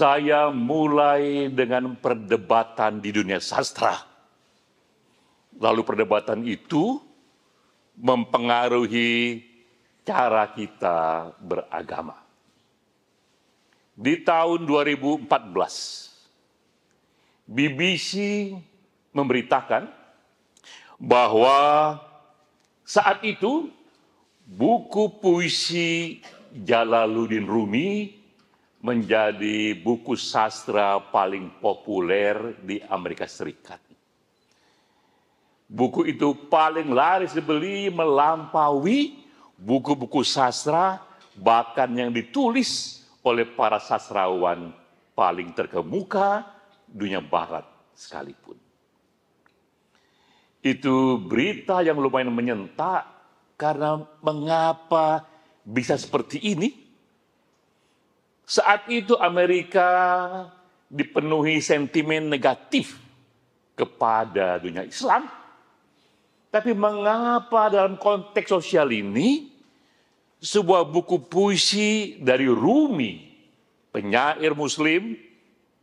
saya mulai dengan perdebatan di dunia sastra. Lalu perdebatan itu mempengaruhi cara kita beragama. Di tahun 2014, BBC memberitakan bahwa saat itu buku puisi Jalaluddin Rumi menjadi buku sastra paling populer di Amerika Serikat. Buku itu paling laris dibeli melampaui buku-buku sastra bahkan yang ditulis oleh para sastrawan paling terkemuka dunia barat sekalipun. Itu berita yang lumayan menyentak karena mengapa bisa seperti ini? Saat itu Amerika dipenuhi sentimen negatif kepada dunia Islam. Tapi mengapa dalam konteks sosial ini sebuah buku puisi dari Rumi, penyair Muslim,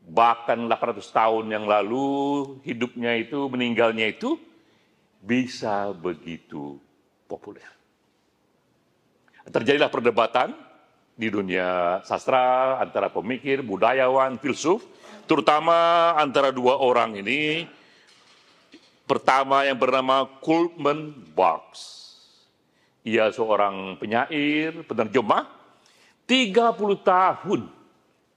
bahkan 800 tahun yang lalu hidupnya itu, meninggalnya itu, bisa begitu populer. Terjadilah perdebatan di dunia sastra antara pemikir, budayawan, filsuf, terutama antara dua orang ini. Pertama yang bernama Coleman Barks. Ia seorang penyair, penerjemah. 30 tahun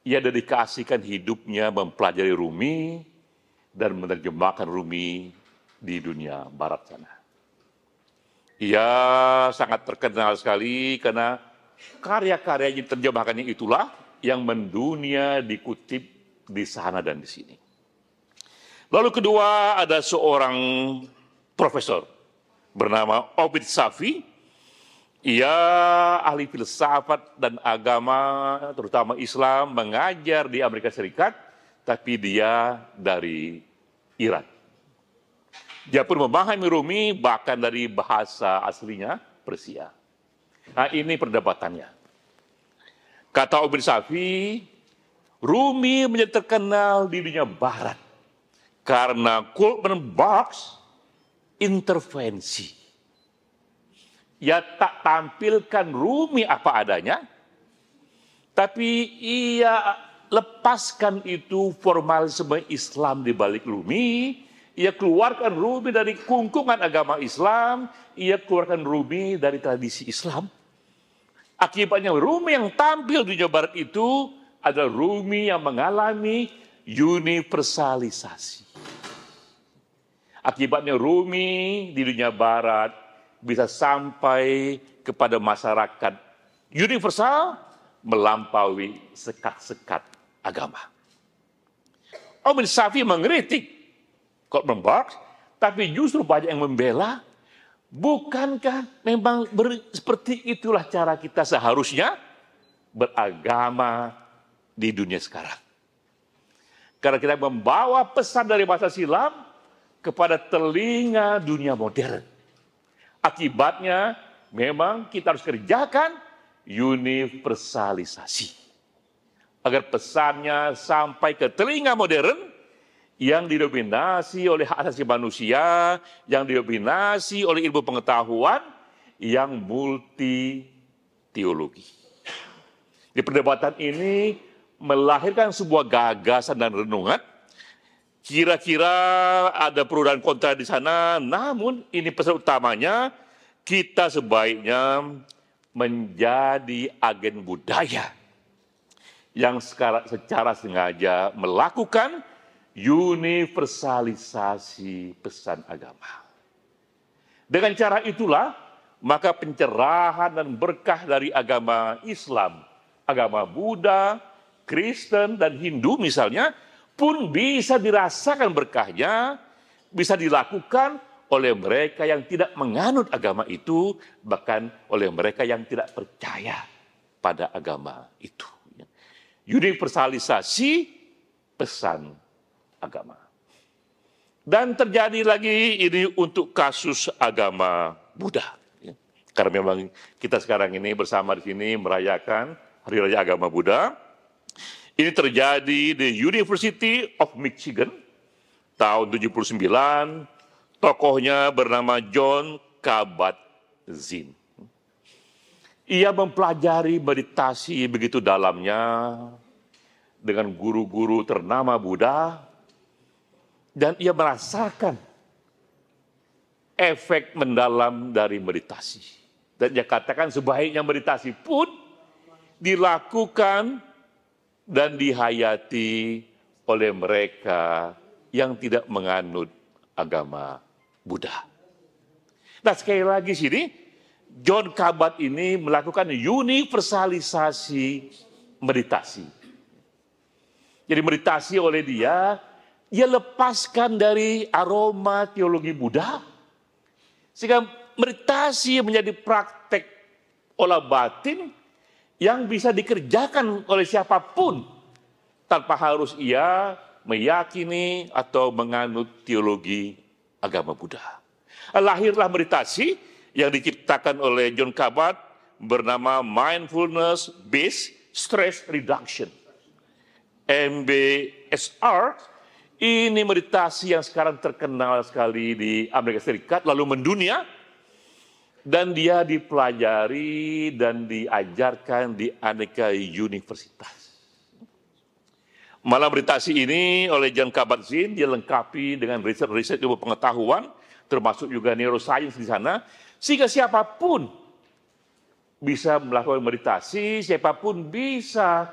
ia dedikasikan hidupnya mempelajari Rumi dan menerjemahkan Rumi di dunia barat sana. Ia sangat terkenal sekali karena karya-karya yang diterjemahkannya itulah yang mendunia, dikutip di sana dan di sini. Lalu kedua ada seorang profesor bernama Obid Safi. Ia ahli filsafat dan agama, terutama Islam, mengajar di Amerika Serikat, tapi dia dari Iran. Dia pun memahami Rumi bahkan dari bahasa aslinya Persia. Nah, ini perdebatannya. Kata Obid Safi, Rumi menjadi terkenal di dunia barat karena Coleman Barks intervensi. Ia tak tampilkan Rumi apa adanya, tapi ia lepaskan itu formalisme Islam di balik Rumi. Ia keluarkan Rumi dari kungkungan agama Islam, ia keluarkan Rumi dari tradisi Islam. Akibatnya Rumi yang tampil di dunia barat itu adalah Rumi yang mengalami universalisasi. Akibatnya Rumi di dunia barat bisa sampai kepada masyarakat universal melampaui sekat-sekat agama. Obid Safi mengkritik Coleman Barks, tapi justru banyak yang membela. Bukankah memang seperti itulah cara kita seharusnya beragama di dunia sekarang? Karena kita membawa pesan dari masa silam kepada telinga dunia modern. Akibatnya memang kita harus kerjakan universalisasi. Agar pesannya sampai ke telinga modern yang didominasi oleh hak asasi manusia, yang didominasi oleh ilmu pengetahuan, yang multi teologi. Di perdebatan ini melahirkan sebuah gagasan dan renungan. Kira-kira ada pro dan kontra di sana, namun ini pesan utamanya, kita sebaiknya menjadi agen budaya yang secara sengaja melakukan universalisasi pesan agama. Dengan cara itulah, maka pencerahan dan berkah dari agama Islam, agama Buddha, Kristen, dan Hindu misalnya, pun bisa dirasakan berkahnya, bisa dilakukan oleh mereka yang tidak menganut agama itu, bahkan oleh mereka yang tidak percaya pada agama itu. Universalisasi pesan agama. Dan terjadi lagi ini untuk kasus agama Buddha. Karena memang kita sekarang ini bersama di sini merayakan Hari Raya Agama Buddha. Ini terjadi di University of Michigan tahun 79. Tokohnya bernama John Kabat-Zinn. Ia mempelajari meditasi begitu dalamnya dengan guru-guru ternama Buddha, dan ia merasakan efek mendalam dari meditasi. Dan dia katakan sebaiknya meditasi pun dilakukan dan dihayati oleh mereka yang tidak menganut agama Buddha. Nah, sekali lagi sini, John Kabat ini melakukan universalisasi meditasi. Jadi meditasi oleh dia lepaskan dari aroma teologi Buddha, sehingga meditasi menjadi praktek olah batin yang bisa dikerjakan oleh siapapun tanpa harus ia meyakini atau menganut teologi agama Buddha. Lahirlah meditasi yang diciptakan oleh John Kabat bernama Mindfulness Based Stress Reduction, MBSR. Ini meditasi yang sekarang terkenal sekali di Amerika Serikat lalu mendunia, dan dia dipelajari dan diajarkan di aneka universitas. Malah meditasi ini oleh John Kabat-Zinn dia lengkapi dengan riset-riset ilmu pengetahuan, termasuk juga neuroscience di sana, sehingga siapapun bisa melakukan meditasi, siapapun bisa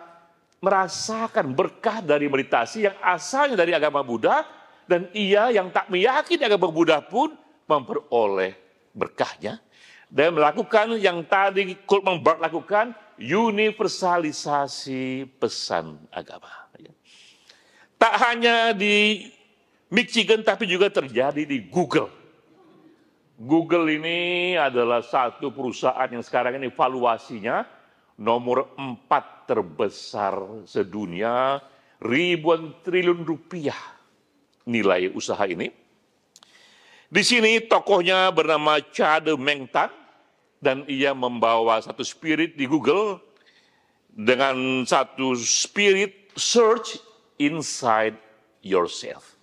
merasakan berkah dari meditasi yang asalnya dari agama Buddha, dan ia yang tak meyakini agama Buddha pun memperoleh berkahnya dan melakukan yang tadi Coleman Barth lakukan, universalisasi pesan agama. Tak hanya di Michigan, tapi juga terjadi di Google. Google ini adalah satu perusahaan yang sekarang ini valuasinya nomor 4 terbesar sedunia, ribuan triliun rupiah nilai usaha ini. Di sini tokohnya bernama Chade Meng Tan, dan ia membawa satu spirit di Google dengan satu spirit search inside yourself.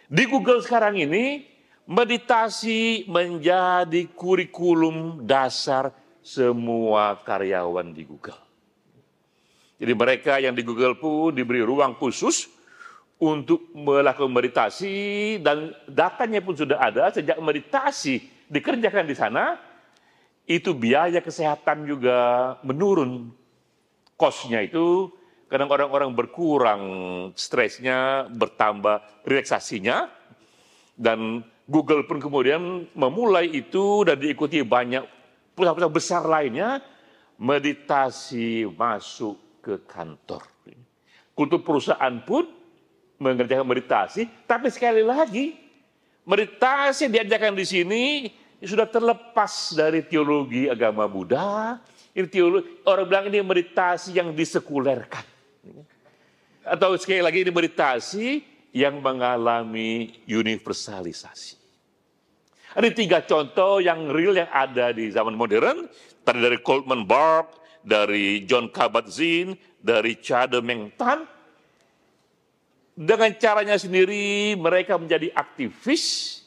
Di Google sekarang ini, meditasi menjadi kurikulum dasar semua karyawan di Google. Jadi mereka yang di Google pun diberi ruang khusus untuk melakukan meditasi, dan datanya pun sudah ada. Sejak meditasi dikerjakan di sana, itu biaya kesehatan juga menurun. Kosnya itu kadang orang-orang berkurang, stresnya bertambah, relaksasinya. Dan Google pun kemudian memulai itu dan diikuti banyak pusat-pusat besar lainnya. Meditasi masuk ke kantor. Kultur perusahaan pun mengerjakan meditasi, tapi sekali lagi meditasi yang diajarkan di sini sudah terlepas dari teologi agama Buddha. Ini teologi, orang bilang ini meditasi yang disekulerkan. Atau sekali lagi ini meditasi yang mengalami universalisasi. Ada 3 contoh yang real yang ada di zaman modern. Tadi dari Coleman Barth, dari John Kabat-Zinn, dari Chade Meng Tan. Dengan caranya sendiri mereka menjadi aktivis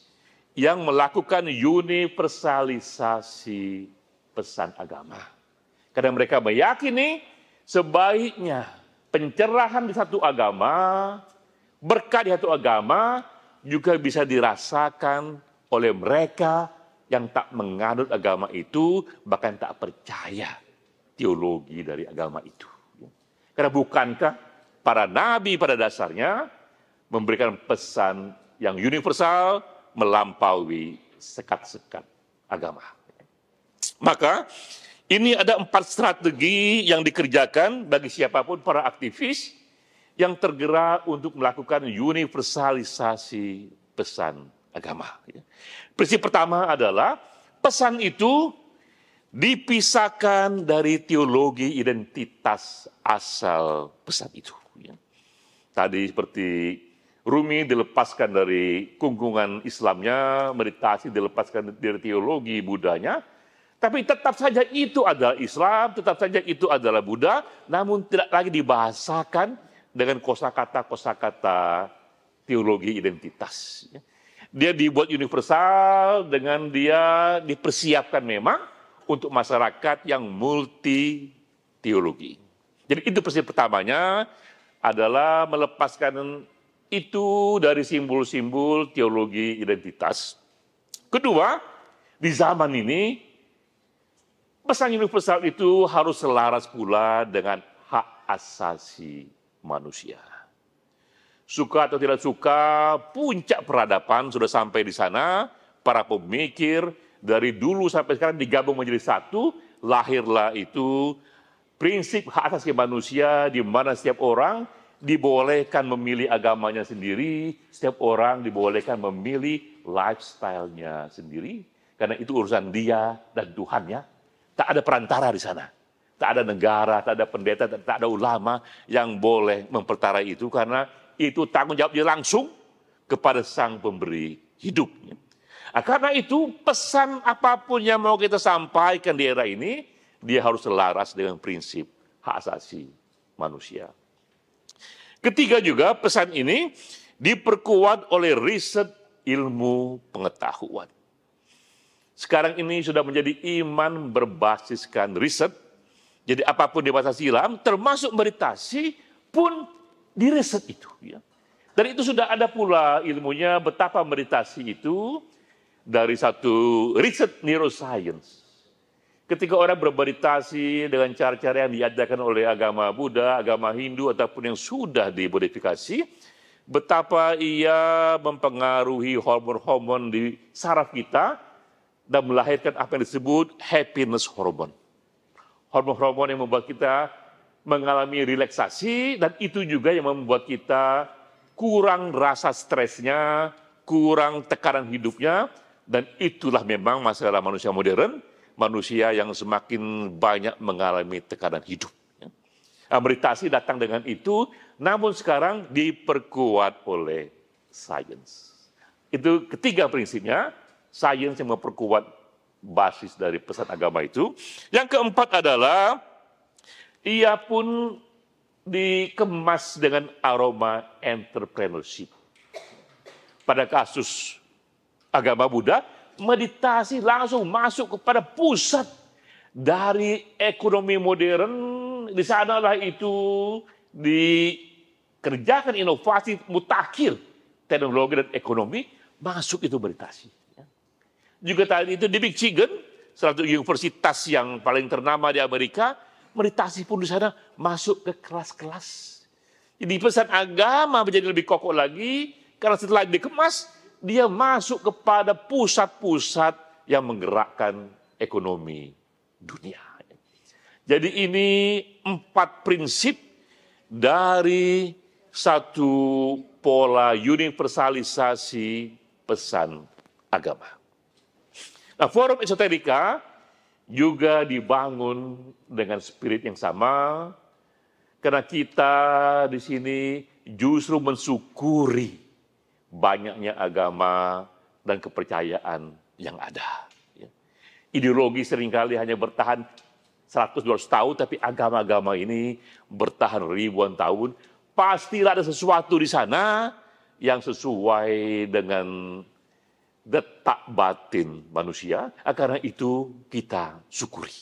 yang melakukan universalisasi pesan agama. Karena mereka meyakini sebaiknya pencerahan di satu agama, berkah di satu agama juga bisa dirasakan oleh mereka yang tak menganut agama itu, bahkan tak percaya teologi dari agama itu. Karena bukankah para nabi pada dasarnya memberikan pesan yang universal melampaui sekat-sekat agama. Maka ini ada 4 strategi yang dikerjakan bagi siapapun para aktivis yang tergerak untuk melakukan universalisasi pesan agama. Prinsip pertama adalah pesan itu dipisahkan dari teologi identitas asal pesan itu. Tadi seperti Rumi dilepaskan dari kungkungan Islamnya, meditasi dilepaskan dari teologi Buddhanya, Tapi tetap saja itu adalah Islam, tetap saja itu adalah Buddha, namun tidak lagi dibahasakan dengan kosakata-kosakata teologi identitas. Dia dibuat universal dengan dia dipersiapkan memang untuk masyarakat yang multi teologi. Jadi itu prinsip pertamanya adalah melepaskan itu dari simbol-simbol teologi identitas. Kedua, di zaman ini pesan universal itu harus selaras pula dengan hak asasi manusia. Suka atau tidak suka, puncak peradaban sudah sampai di sana. Para pemikir dari dulu sampai sekarang digabung menjadi satu, lahirlah itu prinsip hak asasi manusia di mana setiap orang dibolehkan memilih agamanya sendiri, setiap orang dibolehkan memilih lifestyle-nya sendiri, karena itu urusan dia dan Tuhannya. Tak ada perantara di sana. Tak ada negara, tak ada pendeta, tak ada ulama yang boleh mempertarai itu, karena itu tanggung jawab dia langsung kepada Sang Pemberi hidup. Karena itu pesan apapun yang mau kita sampaikan di era ini, dia harus selaras dengan prinsip hak asasi manusia. Ketiga juga, pesan ini diperkuat oleh riset ilmu pengetahuan. Sekarang ini sudah menjadi iman berbasiskan riset. Jadi apapun di bahasa silam, termasuk meditasi pun diriset itu. Ya. Dan itu sudah ada pula ilmunya betapa meditasi itu dari satu riset neuroscience. Ketika orang bermeditasi dengan cara-cara yang diajarkan oleh agama Buddha, agama Hindu, ataupun yang sudah dimodifikasi, betapa ia mempengaruhi hormon-hormon di saraf kita dan melahirkan apa yang disebut happiness hormone. Hormon-hormon yang membuat kita mengalami relaksasi, dan itu juga yang membuat kita kurang rasa stresnya, kurang tekanan hidupnya, dan itulah memang masalah manusia modern, manusia yang semakin banyak mengalami tekanan hidup. Meditasi datang dengan itu, namun sekarang diperkuat oleh sains. Itu ketiga prinsipnya, sains yang memperkuat basis dari pesan agama itu. Yang keempat adalah, ia pun dikemas dengan aroma entrepreneurship. Pada kasus agama Buddha, meditasi langsung masuk kepada pusat dari ekonomi modern. Di sanalah itu dikerjakan inovasi mutakhir teknologi dan ekonomi, masuk itu meditasi. Juga tadi itu di Michigan, salah satu universitas yang paling ternama di Amerika, meditasi pun di sana masuk ke kelas-kelas. Jadi pesan agama menjadi lebih kokoh lagi, karena setelah dikemas, dia masuk kepada pusat-pusat yang menggerakkan ekonomi dunia. Jadi ini 4 prinsip dari satu pola universalisasi pesan agama. Nah, Forum Esoterika juga dibangun dengan spirit yang sama, karena kita di sini justru mensyukuri banyaknya agama dan kepercayaan yang ada. Ideologi seringkali hanya bertahan 100-200 tahun, tapi agama-agama ini bertahan ribuan tahun. Pastilah ada sesuatu di sana yang sesuai dengan detak batin manusia, karena itu kita syukuri.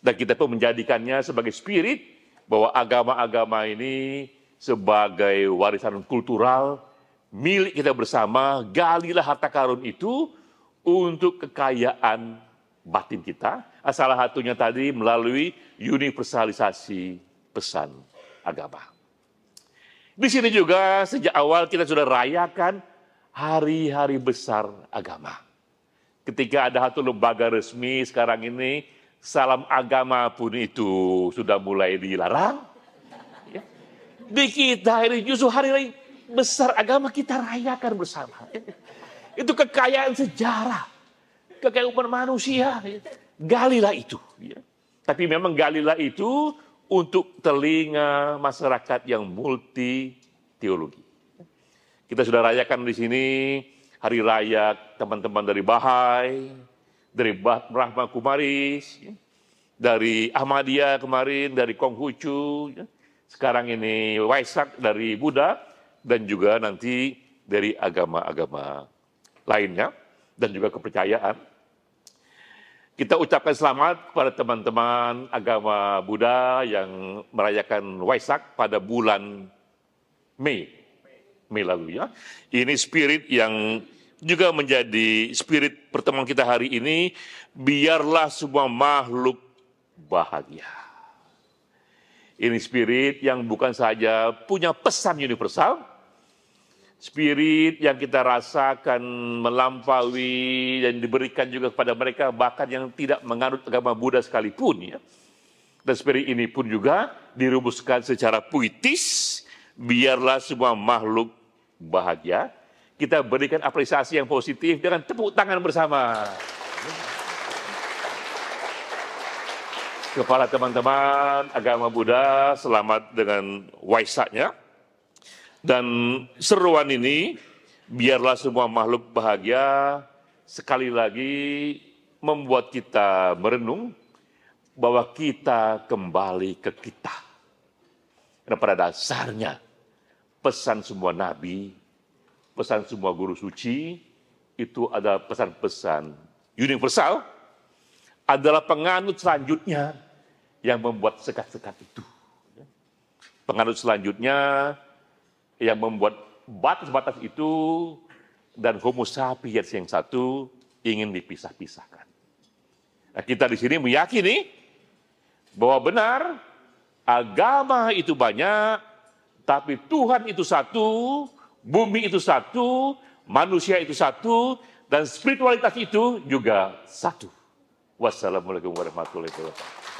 Dan kita pun menjadikannya sebagai spirit, bahwa agama-agama ini sebagai warisan kultural milik kita bersama. Galilah harta karun itu untuk kekayaan batin kita. Salah satunya tadi melalui universalisasi pesan agama. Di sini juga sejak awal kita sudah rayakan hari-hari besar agama. Ketika ada satu lembaga resmi sekarang ini, salam agama pun itu sudah mulai dilarang. Di kita ini justru hari besar agama kita rayakan bersama. Itu kekayaan sejarah, kekayaan umat manusia. Galilah itu. Tapi memang galilah itu untuk telinga masyarakat yang multi teologi. Kita sudah rayakan di sini hari raya teman-teman dari Bahai, dari Brahma Kumaris, dari Ahmadiyah kemarin, dari Konghucu, sekarang ini Waisak dari Buddha, dan juga nanti dari agama-agama lainnya, dan juga kepercayaan. Kita ucapkan selamat kepada teman-teman agama Buddha yang merayakan Waisak pada bulan Mei lalu ya. Ini spirit yang juga menjadi spirit pertemuan kita hari ini. Biarlah semua makhluk bahagia. Ini spirit yang bukan saja punya pesan universal, spirit yang kita rasakan melampaui dan diberikan juga kepada mereka bahkan yang tidak menganut agama Buddha sekalipun ya. Dan spirit ini pun juga dirumuskan secara puitis, biarlah semua makhluk bahagia. Kita berikan apresiasi yang positif dengan tepuk tangan bersama. Kepada teman-teman agama Buddha, selamat dengan Waisaknya. Dan seruan ini, biarlah semua makhluk bahagia, sekali lagi membuat kita merenung bahwa kita kembali ke kita. Karena pada dasarnya, pesan semua nabi, pesan semua guru suci, itu adalah pesan-pesan universal, adalah penganut selanjutnya yang membuat sekat-sekat itu. Penganut selanjutnya yang membuat batas-batas itu dan homo sapiens yang satu ingin dipisah-pisahkan. Nah, kita di sini meyakini bahwa benar agama itu banyak, tapi Tuhan itu satu, bumi itu satu, manusia itu satu, dan spiritualitas itu juga satu. Wassalamualaikum warahmatullahi wabarakatuh.